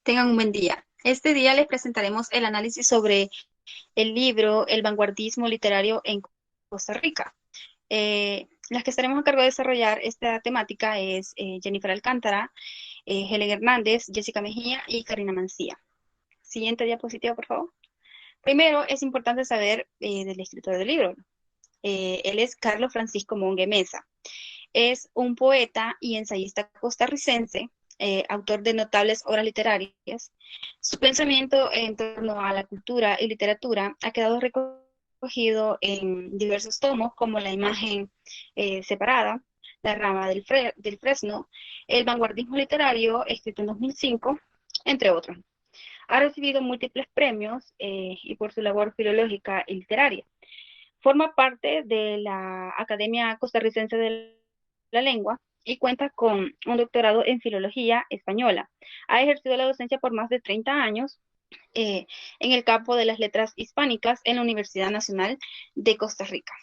Tengan un buen día. Este día les presentaremos el análisis sobre el libro El vanguardismo literario en Costa Rica. Las que estaremos a cargo de desarrollar esta temática es Jennifer Alcántara, Helen Hernández, Jessica Mejía y Karina Mancía. Siguiente diapositiva, por favor. Primero, es importante saber del escritor del libro. Él es Carlos Francisco Monge Mesa. Es un poeta y ensayista costarricense, autor de notables obras literarias. Su pensamiento en torno a la cultura y literatura ha quedado recogido en diversos tomos, como La imagen separada, La rama del fresno, El vanguardismo literario, escrito en 2005, entre otros. Ha recibido múltiples premios y por su labor filológica y literaria. Forma parte de la Academia Costarricense de la Lengua y cuenta con un doctorado en Filología Española. Ha ejercido la docencia por más de 30 años en el campo de las letras hispánicas en la Universidad Nacional de Costa Rica.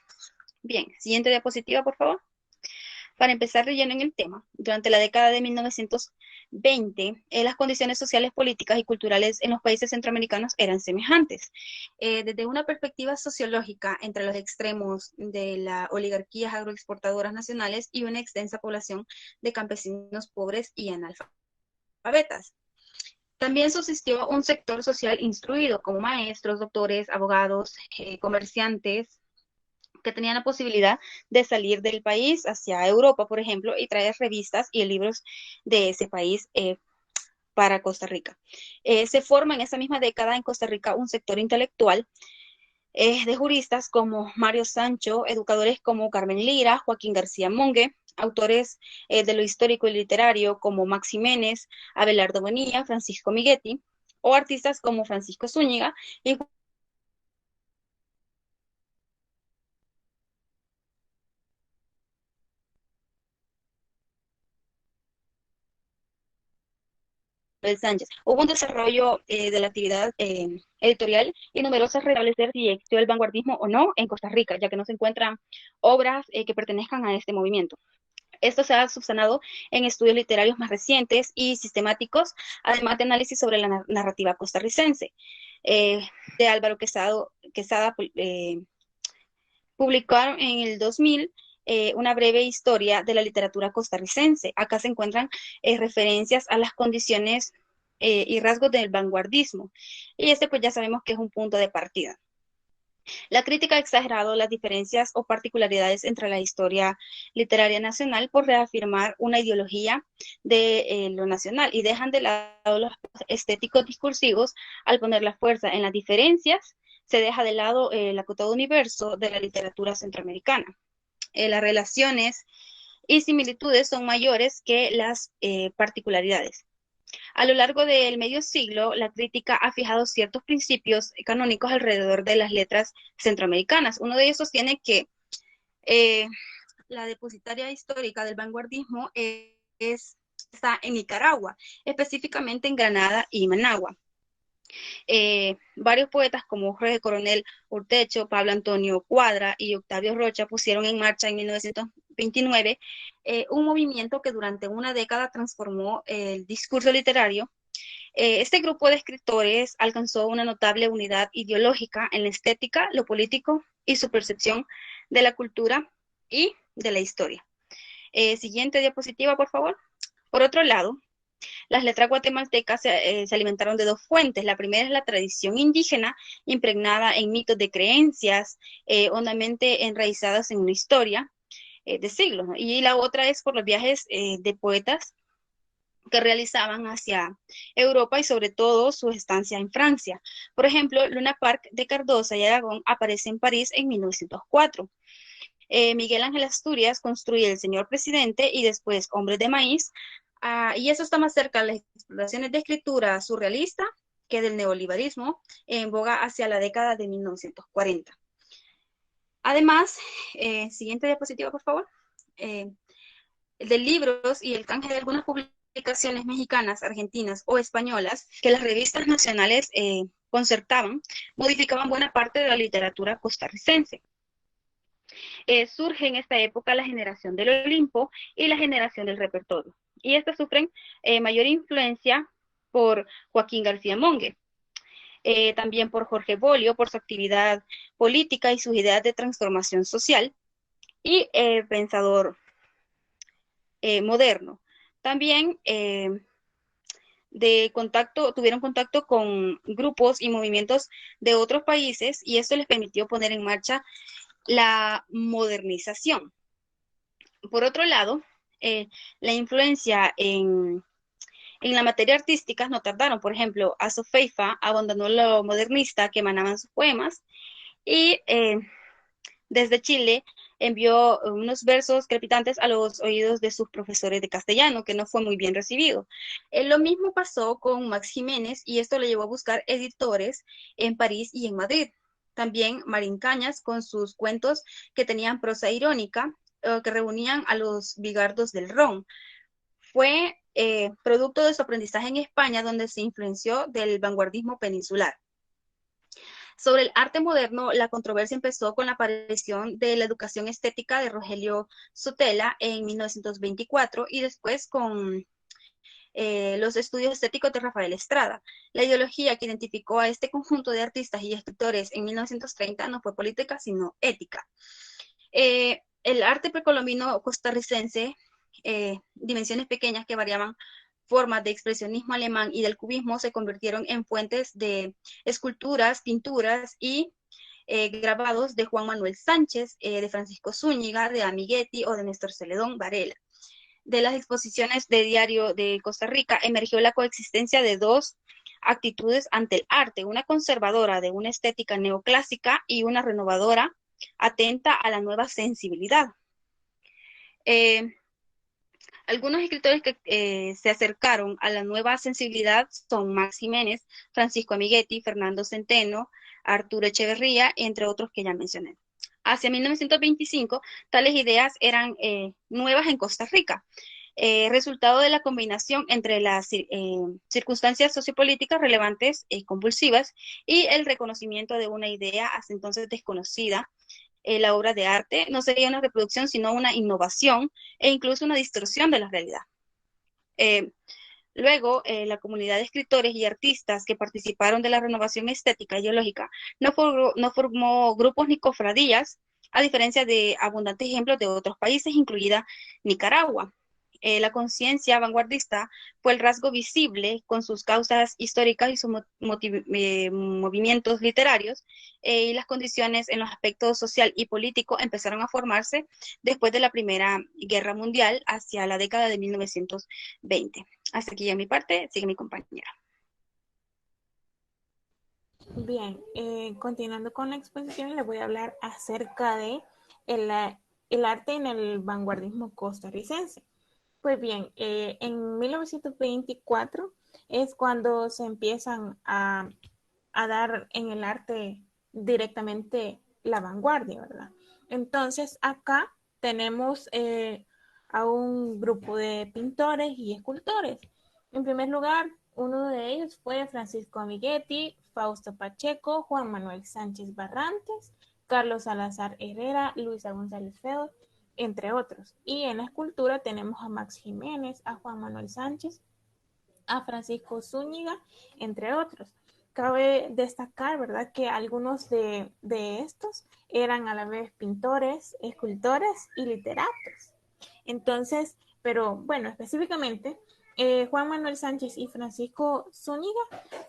Bien, siguiente diapositiva, por favor. Para empezar de lleno en el tema, durante la década de 1920, las condiciones sociales, políticas y culturales en los países centroamericanos eran semejantes. Desde una perspectiva sociológica, entre los extremos de las oligarquías agroexportadoras nacionales y una extensa población de campesinos pobres y analfabetas. También subsistió un sector social instruido, como maestros, doctores, abogados, comerciantes, que tenían la posibilidad de salir del país hacia Europa, por ejemplo, y traer revistas y libros de ese país para Costa Rica. Se forma en esa misma década en Costa Rica un sector intelectual de juristas como Mario Sancho, educadores como Carmen Lira, Joaquín García Monge, autores de lo histórico y literario como Max Jiménez, Abelardo Bonilla, Francisco Miguetti, o artistas como Francisco Zúñiga y Sánchez. Hubo un desarrollo de la actividad editorial y numerosas restablecer si existió el vanguardismo o no en Costa Rica, ya que no se encuentran obras que pertenezcan a este movimiento. Esto se ha subsanado en estudios literarios más recientes y sistemáticos, además de análisis sobre la narrativa costarricense. Eh, de Álvaro Quesada publicaron en el 2000 una breve historia de la literatura costarricense. Acá se encuentran referencias a las condiciones y rasgos del vanguardismo. Y este pues ya sabemos que es un punto de partida. La crítica ha exagerado las diferencias o particularidades entre la historia literaria nacional por reafirmar una ideología de lo nacional y dejan de lado los estéticos discursivos al poner la fuerza en las diferencias, se deja de lado el acotado universo de la literatura centroamericana. Las relaciones y similitudes son mayores que las particularidades. A lo largo del medio siglo, la crítica ha fijado ciertos principios canónicos alrededor de las letras centroamericanas. Uno de ellos sostiene que eh, la depositaria histórica del vanguardismo está en Nicaragua, específicamente en Granada y Managua. Varios poetas como Jorge Coronel Urtecho, Pablo Antonio Cuadra y Octavio Rocha pusieron en marcha en 1929 un movimiento que durante una década transformó el discurso literario. Este grupo de escritores alcanzó una notable unidad ideológica en la estética, lo político y su percepción de la cultura y de la historia. Siguiente diapositiva, por favor. Por otro lado, las letras guatemaltecas se alimentaron de dos fuentes. La primera es la tradición indígena, impregnada en mitos de creencias, hondamente enraizadas en una historia de siglos, ¿no? Y la otra es por los viajes de poetas que realizaban hacia Europa y sobre todo su estancia en Francia. Por ejemplo, Luna Park de Cardosa y Aragón aparece en París en 1904. Miguel Ángel Asturias construye El Señor Presidente y después Hombres de Maíz, y eso está más cerca de las exploraciones de escritura surrealista que del neoliberalismo en boga hacia la década de 1940. Además, siguiente diapositiva, por favor. Eh, de libros y el canje de algunas publicaciones mexicanas, argentinas o españolas que las revistas nacionales concertaban, modificaban buena parte de la literatura costarricense. Surge en esta época la generación del Olimpo y la generación del repertorio. Y estas sufren mayor influencia por Joaquín García Monge. También por Jorge Bolio, por su actividad política y sus ideas de transformación social, y pensador moderno. También tuvieron contacto con grupos y movimientos de otros países y esto les permitió poner en marcha la modernización. Por otro lado, la influencia en la materia artística no tardaron. Por ejemplo, Aso Feifa abandonó lo modernista que emanaban sus poemas y desde Chile envió unos versos crepitantes a los oídos de sus profesores de castellano, que no fue muy bien recibido. Lo mismo pasó con Max Jiménez y esto le llevó a buscar editores en París y en Madrid. También Marín Cañas con sus cuentos que tenían prosa irónica, que reunían a los bigardos del ron. Fue producto de su aprendizaje en España, donde se influenció del vanguardismo peninsular. Sobre el arte moderno, la controversia empezó con la aparición de la educación estética de Rogelio Sotela en 1924 y después con los estudios estéticos de Rafael Estrada. La ideología que identificó a este conjunto de artistas y escritores en 1930 no fue política, sino ética. El arte precolombino costarricense, dimensiones pequeñas que variaban formas de expresionismo alemán y del cubismo se convirtieron en fuentes de esculturas, pinturas y grabados de Juan Manuel Sánchez, de Francisco Zúñiga, de Amiguetti o de Néstor Celedón Varela. De las exposiciones de Diario de Costa Rica emergió la coexistencia de dos actitudes ante el arte, una conservadora de una estética neoclásica y una renovadora atenta a la nueva sensibilidad. Eh, Algunos escritores que se acercaron a la nueva sensibilidad son Max Jiménez, Francisco Amiguetti, Fernando Centeno, Arturo Echeverría, entre otros que ya mencioné. Hacia 1925, tales ideas eran nuevas en Costa Rica, resultado de la combinación entre las circunstancias sociopolíticas relevantes convulsivas y el reconocimiento de una idea hasta entonces desconocida. La obra de arte no sería una reproducción, sino una innovación e incluso una distorsión de la realidad. Eh, Luego, la comunidad de escritores y artistas que participaron de la renovación estética ideológica no formó grupos ni cofradías, a diferencia de abundantes ejemplos de otros países, incluida Nicaragua. La conciencia vanguardista fue el rasgo visible con sus causas históricas y sus movimientos literarios, y las condiciones en los aspectos social y político empezaron a formarse después de la Primera Guerra Mundial hacia la década de 1920. Hasta aquí ya mi parte, sigue mi compañera. Bien, continuando con la exposición, les voy a hablar acerca de el, el arte en el vanguardismo costarricense. Pues bien, en 1924 es cuando se empiezan a dar en el arte directamente la vanguardia, ¿verdad? Entonces acá tenemos a un grupo de pintores y escultores. En primer lugar, uno de ellos fue Francisco Amiguetti, Fausto Pacheco, Juan Manuel Sánchez Barrantes, Carlos Salazar Herrera, Luisa González Feo, entre otros. Y en la escultura tenemos a Max Jiménez, a Juan Manuel Sánchez, a Francisco Zúñiga, entre otros. Cabe destacar, ¿verdad?, que algunos de estos eran a la vez pintores, escultores y literatos. Entonces, pero bueno, específicamente, Juan Manuel Sánchez y Francisco Zúñiga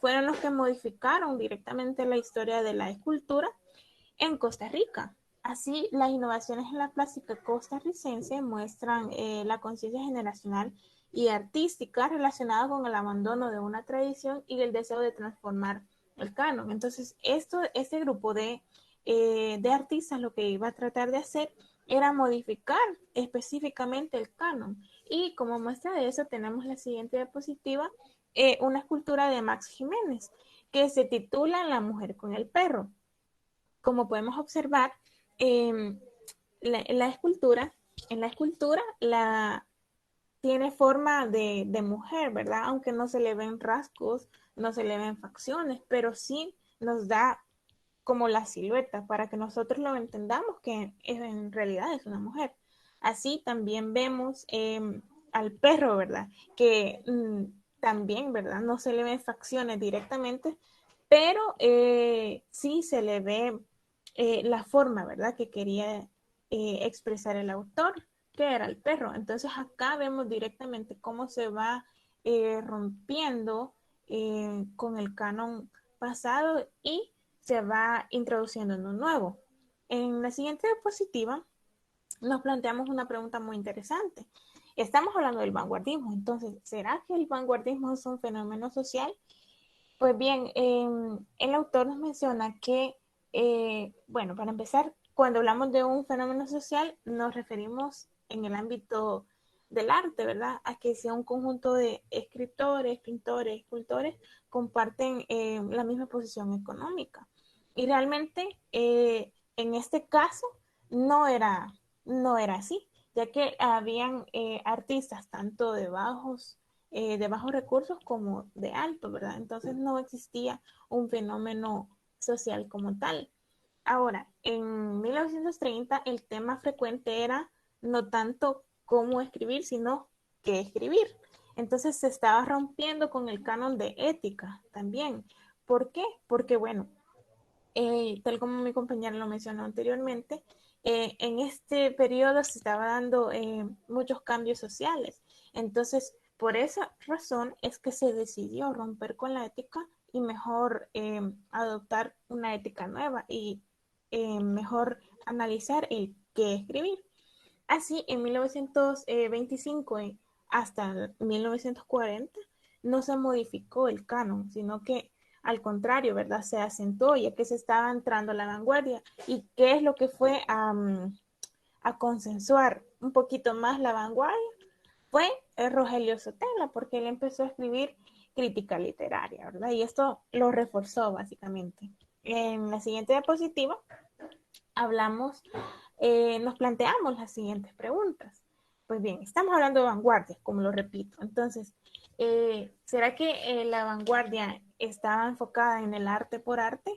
fueron los que modificaron directamente la historia de la escultura en Costa Rica. Así, las innovaciones en la plástica costarricense muestran la conciencia generacional y artística relacionada con el abandono de una tradición y el deseo de transformar el canon. Entonces, este grupo de artistas lo que iba a tratar de hacer era modificar específicamente el canon. Y como muestra de eso tenemos la siguiente diapositiva, una escultura de Max Jiménez que se titula La mujer con el perro. Como podemos observar, eh, la escultura, en la escultura tiene forma de mujer, ¿verdad? Aunque no se le ven rasgos, no se le ven facciones, pero sí nos da como la silueta para que nosotros lo entendamos que en realidad es una mujer. Así también vemos al perro, ¿verdad? Que también, ¿verdad? No se le ven facciones directamente, pero sí se le ve la forma, ¿verdad? Que quería expresar el autor, que era el perro. Entonces acá vemos directamente cómo se va rompiendo con el canon pasado y se va introduciendo en un nuevo. En la siguiente diapositiva nos planteamos una pregunta muy interesante. Estamos hablando del vanguardismo, entonces, ¿será que el vanguardismo es un fenómeno social? Pues bien, el autor nos menciona que, bueno, para empezar, cuando hablamos de un fenómeno social, nos referimos en el ámbito del arte, ¿verdad? A que sea un conjunto de escritores, pintores, escultores, comparten la misma posición económica. Y realmente, en este caso, no era, no era así, ya que habían artistas tanto de bajos recursos como de altos, ¿verdad? Entonces no existía un fenómeno social como tal. Ahora, en 1930 el tema frecuente era no tanto cómo escribir, sino qué escribir. Entonces se estaba rompiendo con el canon de ética también. ¿Por qué? Porque, bueno, tal como mi compañera lo mencionó anteriormente, en este periodo se estaba dando muchos cambios sociales. Entonces, por esa razón es que se decidió romper con la ética y mejor adoptar una ética nueva y mejor analizar el qué escribir. Así, en 1925 hasta 1940 no se modificó el canon, sino que al contrario, ¿verdad? Se acentuó ya que se estaba entrando a la vanguardia. ¿Y qué es lo que fue a consensuar un poquito más la vanguardia? Fue Rogelio Sotelo, porque él empezó a escribir crítica literaria, ¿verdad? Y esto lo reforzó básicamente. En la siguiente diapositiva hablamos, nos planteamos las siguientes preguntas. Pues bien, estamos hablando de vanguardia, como lo repito. Entonces, ¿será que la vanguardia estaba enfocada en el arte por arte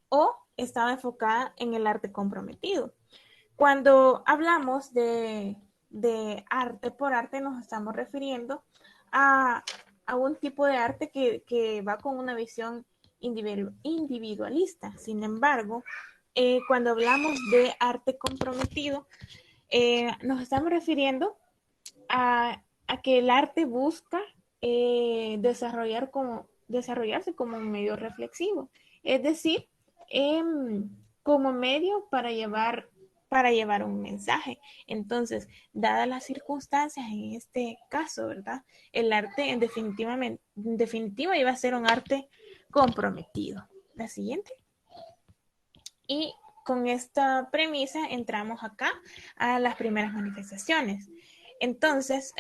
o estaba enfocada en el arte comprometido? Cuando hablamos de arte por arte, nos estamos refiriendo a, a un tipo de arte que va con una visión individualista. Sin embargo, cuando hablamos de arte comprometido, nos estamos refiriendo a que el arte busca desarrollarse como un medio reflexivo, es decir, como medio para llevar un mensaje. Entonces, dadas las circunstancias en este caso, ¿verdad? El arte en definitiva iba a ser un arte comprometido. La siguiente. Y con esta premisa entramos acá a las primeras manifestaciones. Entonces,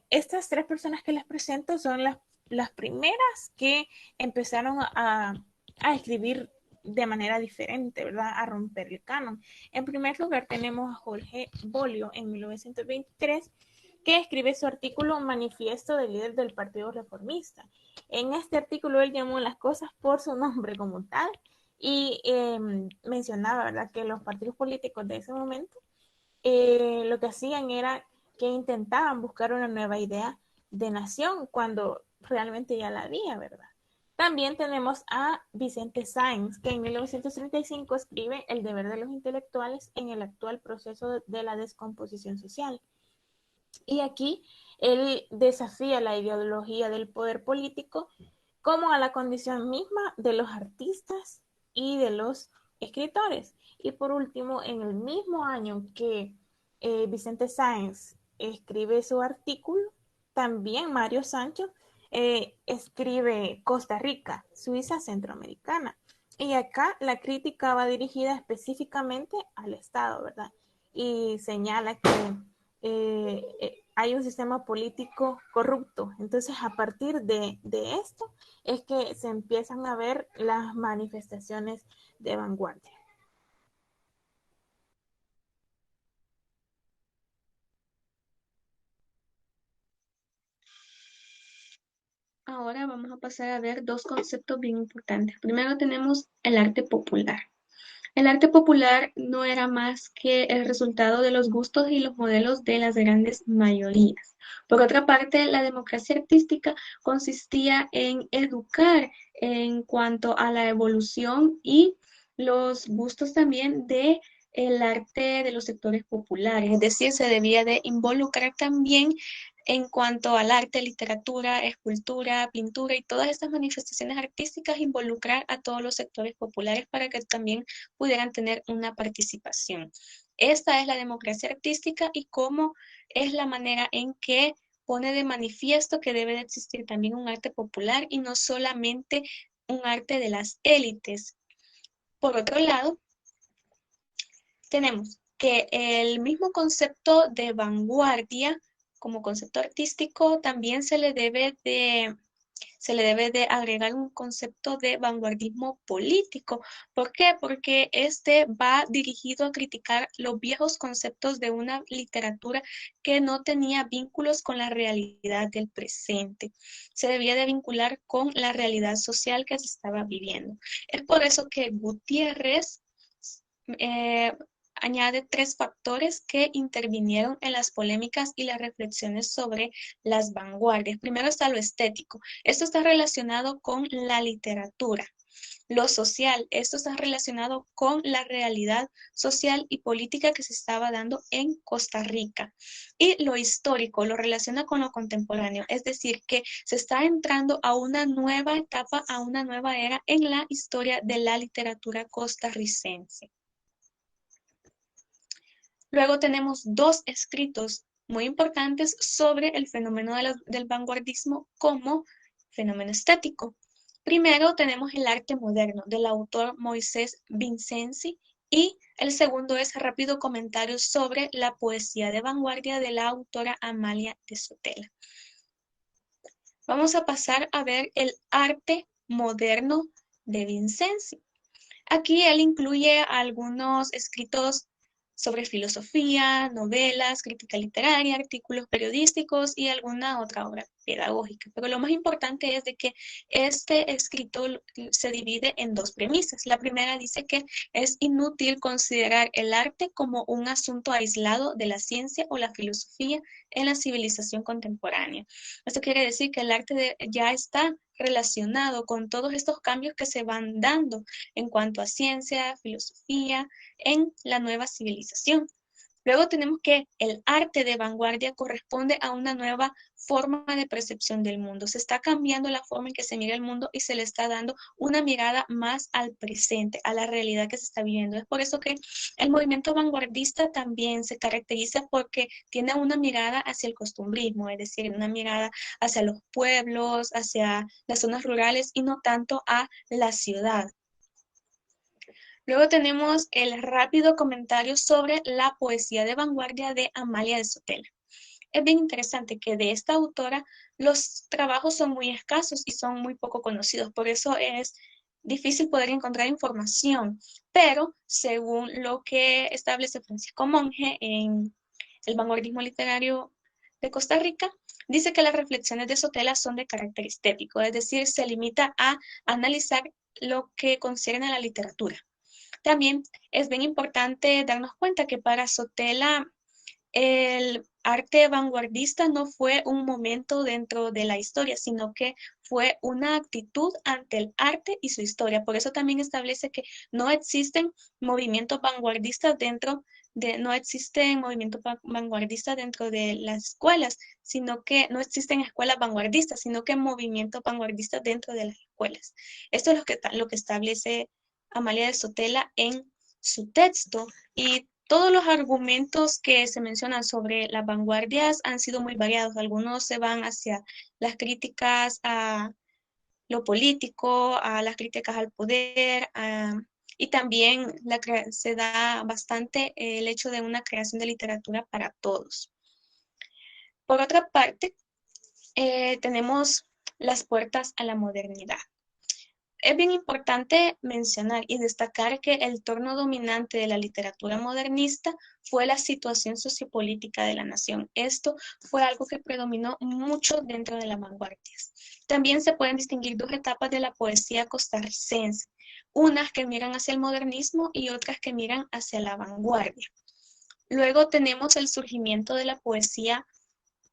estas tres personas que les presento son las primeras que empezaron a escribir de manera diferente, ¿verdad? A romper el canon. En primer lugar tenemos a Jorge Bolio en 1923, que escribe su artículo Manifiesto del líder del Partido Reformista. En este artículo él llamó las cosas por su nombre como tal y mencionaba, ¿verdad?, que los partidos políticos de ese momento lo que hacían era que intentaban buscar una nueva idea de nación cuando realmente ya la había, ¿verdad? También tenemos a Vicente Sáenz, que en 1935 escribe El deber de los intelectuales en el actual proceso de la descomposición social. Y aquí él desafía la ideología del poder político como a la condición misma de los artistas y de los escritores. Y por último, en el mismo año que Vicente Sáenz escribe su artículo, también Mario Sancho escribe Costa Rica, Suiza centroamericana. Y acá la crítica va dirigida específicamente al Estado, ¿verdad? Y señala que hay un sistema político corrupto. Entonces, a partir de esto es que se empiezan a ver las manifestaciones de vanguardia. Ahora vamos a pasar a ver dos conceptos bien importantes. Primero tenemos el arte popular. El arte popular no era más que el resultado de los gustos y los modelos de las grandes mayorías. Por otra parte, la democracia artística consistía en educar en cuanto a la evolución y los gustos también de el arte de los sectores populares, es decir, se debía de involucrar también en cuanto al arte, literatura, escultura, pintura y todas estas manifestaciones artísticas, involucrar a todos los sectores populares para que también pudieran tener una participación. Esta es la democracia artística y cómo es la manera en que pone de manifiesto que debe de existir también un arte popular y no solamente un arte de las élites. Por otro lado, tenemos que el mismo concepto de vanguardia como concepto artístico también se le debe de agregar un concepto de vanguardismo político. ¿Por qué? Porque este va dirigido a criticar los viejos conceptos de una literatura que no tenía vínculos con la realidad del presente. Se debía de vincular con la realidad social que se estaba viviendo. Es por eso que Gutiérrez eh, añade tres factores que intervinieron en las polémicas y las reflexiones sobre las vanguardias. Primero está lo estético. Esto está relacionado con la literatura. Lo social, esto está relacionado con la realidad social y política que se estaba dando en Costa Rica. Y lo histórico lo relaciona con lo contemporáneo, es decir, que se está entrando a una nueva etapa, a una nueva era en la historia de la literatura costarricense. Luego tenemos dos escritos muy importantes sobre el fenómeno del vanguardismo como fenómeno estético. Primero tenemos el arte moderno del autor Moisés Vincenzi y el segundo es Rápido comentario sobre la poesía de vanguardia de la autora Amalia de Sotela. Vamos a pasar a ver el arte moderno de Vincenzi. Aquí él incluye algunos escritos sobre filosofía, novelas, crítica literaria, artículos periodísticos y alguna otra obra pedagógica. Pero lo más importante es de que este escrito se divide en dos premisas. La primera dice que es inútil considerar el arte como un asunto aislado de la ciencia o la filosofía en la civilización contemporánea. Esto quiere decir que el arte ya está relacionado con todos estos cambios que se van dando en cuanto a ciencia, filosofía, en la nueva civilización. Luego tenemos que el arte de vanguardia corresponde a una nueva forma de percepción del mundo. Se está cambiando la forma en que se mira el mundo y se le está dando una mirada más al presente, a la realidad que se está viviendo. Es por eso que el movimiento vanguardista también se caracteriza porque tiene una mirada hacia el costumbrismo, es decir, una mirada hacia los pueblos, hacia las zonas rurales y no tanto a la ciudad. Luego tenemos el rápido comentario sobre la poesía de vanguardia de Amalia de Sotela. Es bien interesante que de esta autora los trabajos son muy escasos y son muy poco conocidos, por eso es difícil poder encontrar información, pero según lo que establece Francisco Monge en el vanguardismo literario de Costa Rica, dice que las reflexiones de Sotela son de carácter estético, es decir, se limita a analizar lo que concierne a la literatura. También es bien importante darnos cuenta que para Sotela el arte vanguardista no fue un momento dentro de la historia, sino que fue una actitud ante el arte y su historia. Por eso también establece que no existen movimientos vanguardistas no existen movimientos vanguardistas dentro de las escuelas, sino que no existen escuelas vanguardistas, sino que movimientos vanguardistas dentro de las escuelas. Esto es lo que establece Amalia de Sotela en su texto y todos los argumentos que se mencionan sobre las vanguardias han sido muy variados. Algunos se van hacia las críticas a lo político, a las críticas al poder, y también se da bastante el hecho de una creación de literatura para todos. Por otra parte, tenemos las puertas a la modernidad. Es bien importante mencionar y destacar que el tono dominante de la literatura modernista fue la situación sociopolítica de la nación. Esto fue algo que predominó mucho dentro de las vanguardias. También se pueden distinguir dos etapas de la poesía costarricense, unas que miran hacia el modernismo y otras que miran hacia la vanguardia. Luego tenemos el surgimiento de la poesía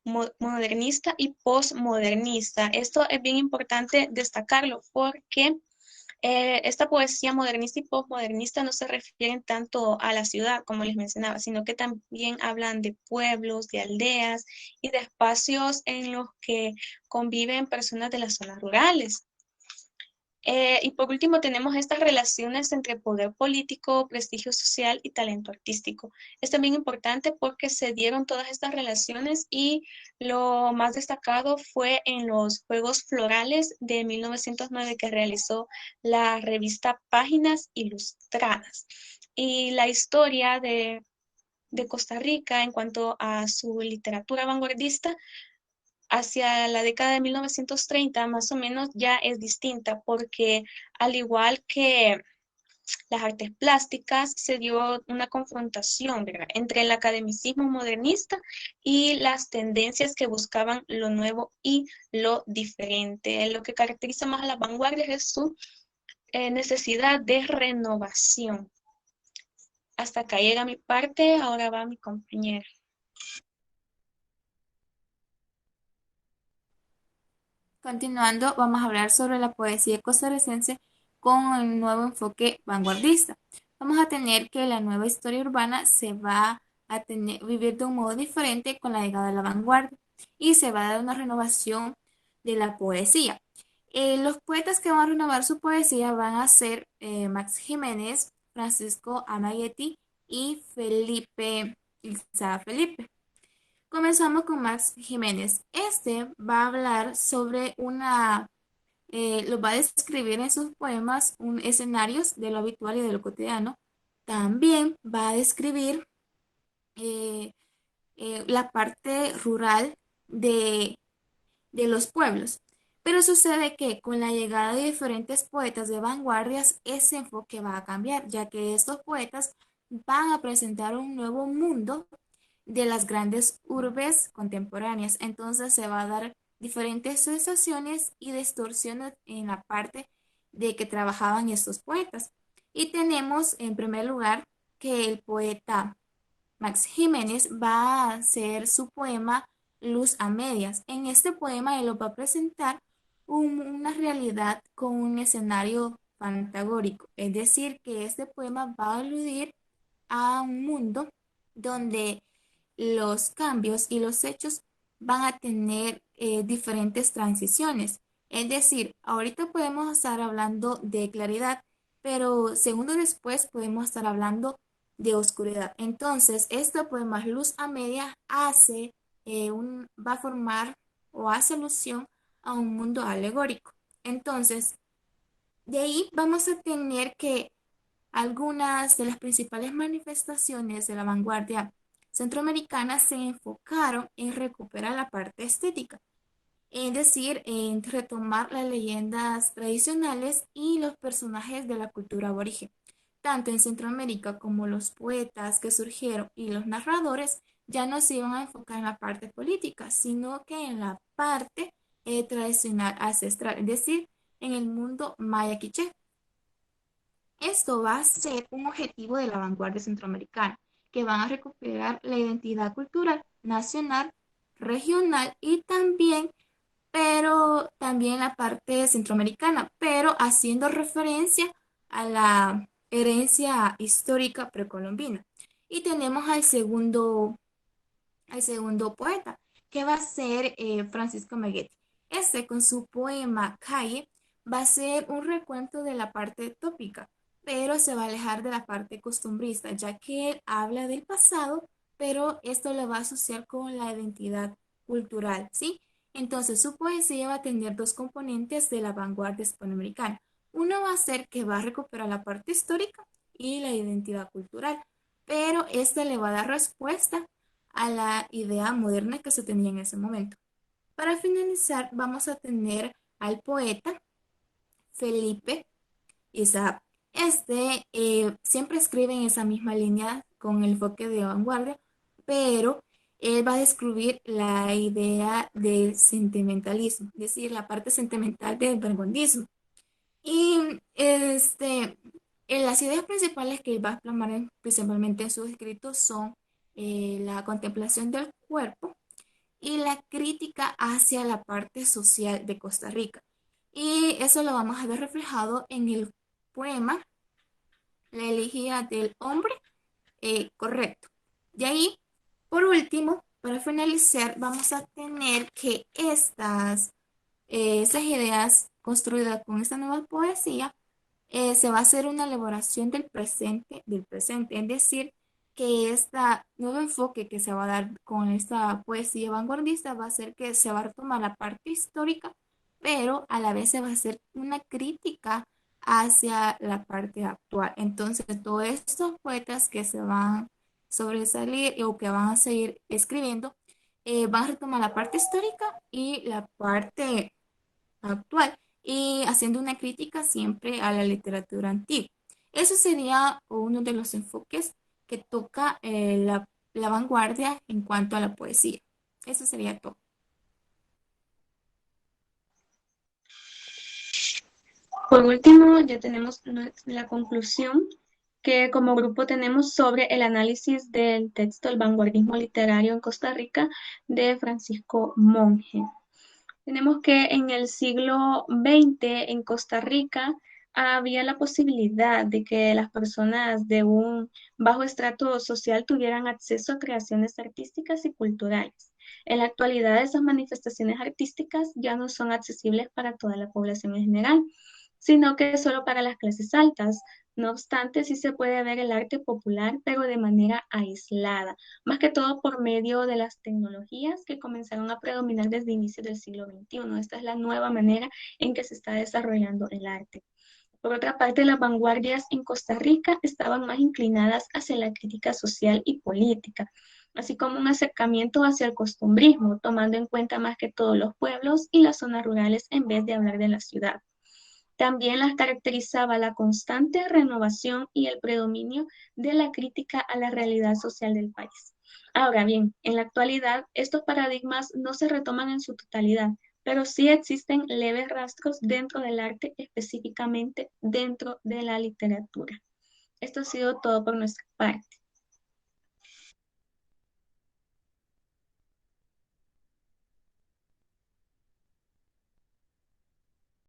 modernista y postmodernista. Esto es bien importante destacarlo porque esta poesía modernista y postmodernista no se refieren tanto a la ciudad, como les mencionaba, sino que también hablan de pueblos, de aldeas y de espacios en los que conviven personas de las zonas rurales. Y por último tenemos estas relaciones entre poder político, prestigio social y talento artístico. Es también importante porque se dieron todas estas relaciones y lo más destacado fue en los Juegos Florales de 1909 que realizó la revista Páginas Ilustradas. Y la historia de Costa Rica en cuanto a su literatura vanguardista hacia la década de 1930 más o menos ya es distinta porque al igual que las artes plásticas se dio una confrontación, ¿verdad?, entre el academicismo modernista y las tendencias que buscaban lo nuevo y lo diferente. Lo que caracteriza más a las vanguardias es su necesidad de renovación. Hasta acá llega mi parte, ahora va mi compañera. Continuando, vamos a hablar sobre la poesía costarricense con un nuevo enfoque vanguardista. Vamos a tener que la nueva historia urbana se va a vivir de un modo diferente con la llegada de la vanguardia y se va a dar una renovación de la poesía. Los poetas que van a renovar su poesía van a ser Max Jiménez, Francisco Amayetti y Felipe Ilza Felipe. Comenzamos con Max Jiménez. Este va a hablar sobre lo va a describir en sus poemas escenarios de lo habitual y de lo cotidiano. También va a describir eh, la parte rural de, de los pueblos. Pero sucede que con la llegada de diferentes poetas de vanguardias, ese enfoque va a cambiar, ya que estos poetas van a presentar un nuevo mundo de las grandes urbes contemporáneas. Entonces se va a dar diferentes sensaciones y distorsiones en la parte de que trabajaban estos poetas. Y tenemos en primer lugar que el poeta Max Jiménez va a hacer su poema Luz a medias. En este poema él lo va a presentar una realidad con un escenario fantagórico, es decir, que este poema va a aludir a un mundo donde los cambios y los hechos van a tener diferentes transiciones. Es decir, ahorita podemos estar hablando de claridad, pero segundos después podemos estar hablando de oscuridad. Entonces, este poema Luz a Media va a formar o hace alusión a un mundo alegórico. Entonces, de ahí vamos a tener que algunas de las principales manifestaciones de la vanguardia centroamericana se enfocaron en recuperar la parte estética, es decir, en retomar las leyendas tradicionales y los personajes de la cultura aborigen. Tanto en Centroamérica como los poetas que surgieron y los narradores ya no se iban a enfocar en la parte política, sino que en la parte tradicional ancestral, es decir, en el mundo maya quiché. Esto va a ser un objetivo de la vanguardia centroamericana, que van a recuperar la identidad cultural nacional, regional y también la parte centroamericana, pero haciendo referencia a la herencia histórica precolombina. Y tenemos al segundo poeta, que va a ser Francisco Maguetti. Este, con su poema Calle, va a ser un recuento de la parte tópica, pero se va a alejar de la parte costumbrista, ya que él habla del pasado, pero esto lo va a asociar con la identidad cultural, ¿sí? Entonces, su poesía va a tener dos componentes de la vanguardia hispanoamericana. Uno va a ser que va a recuperar la parte histórica y la identidad cultural, pero este le va a dar respuesta a la idea moderna que se tenía en ese momento. Para finalizar, vamos a tener al poeta Felipe Isaac. Este siempre escribe en esa misma línea con el enfoque de vanguardia, pero él va a describir la idea del sentimentalismo, es decir, la parte sentimental del vanguardismo. Y las ideas principales que él va a plasmar principalmente en sus escritos son la contemplación del cuerpo, y la crítica hacia la parte social de Costa Rica. Y eso lo vamos a ver reflejado en el poema La elegía del hombre correcto. De ahí, por último, para finalizar, vamos a tener que estas ideas construidas con esta nueva poesía se va a hacer una elaboración del presente, es decir, que este nuevo enfoque que se va a dar con esta poesía vanguardista va a ser que se va a retomar la parte histórica, pero a la vez se va a hacer una crítica hacia la parte actual. Entonces, todos estos poetas que se van a sobresalir o que van a seguir escribiendo, van a retomar la parte histórica y la parte actual y haciendo una crítica siempre a la literatura antigua. Eso sería uno de los enfoques que toca la vanguardia en cuanto a la poesía. Eso sería todo. Por último, ya tenemos la conclusión que como grupo tenemos sobre el análisis del texto El vanguardismo literario en Costa Rica de Francisco Monge. Tenemos que en el siglo XX en Costa Rica había la posibilidad de que las personas de un bajo estrato social tuvieran acceso a creaciones artísticas y culturales. En la actualidad, esas manifestaciones artísticas ya no son accesibles para toda la población en general, sino que solo para las clases altas. No obstante, sí se puede ver el arte popular, pero de manera aislada, más que todo por medio de las tecnologías que comenzaron a predominar desde inicios del siglo XXI. Esta es la nueva manera en que se está desarrollando el arte. Por otra parte, las vanguardias en Costa Rica estaban más inclinadas hacia la crítica social y política, así como un acercamiento hacia el costumbrismo, tomando en cuenta más que todos los pueblos y las zonas rurales en vez de hablar de la ciudad. También las caracterizaba la constante renovación y el predominio de la crítica a la realidad social del país. Ahora bien, en la actualidad estos paradigmas no se retoman en su totalidad, pero sí existen leves rastros dentro del arte, específicamente dentro de la literatura. Esto ha sido todo por nuestra parte.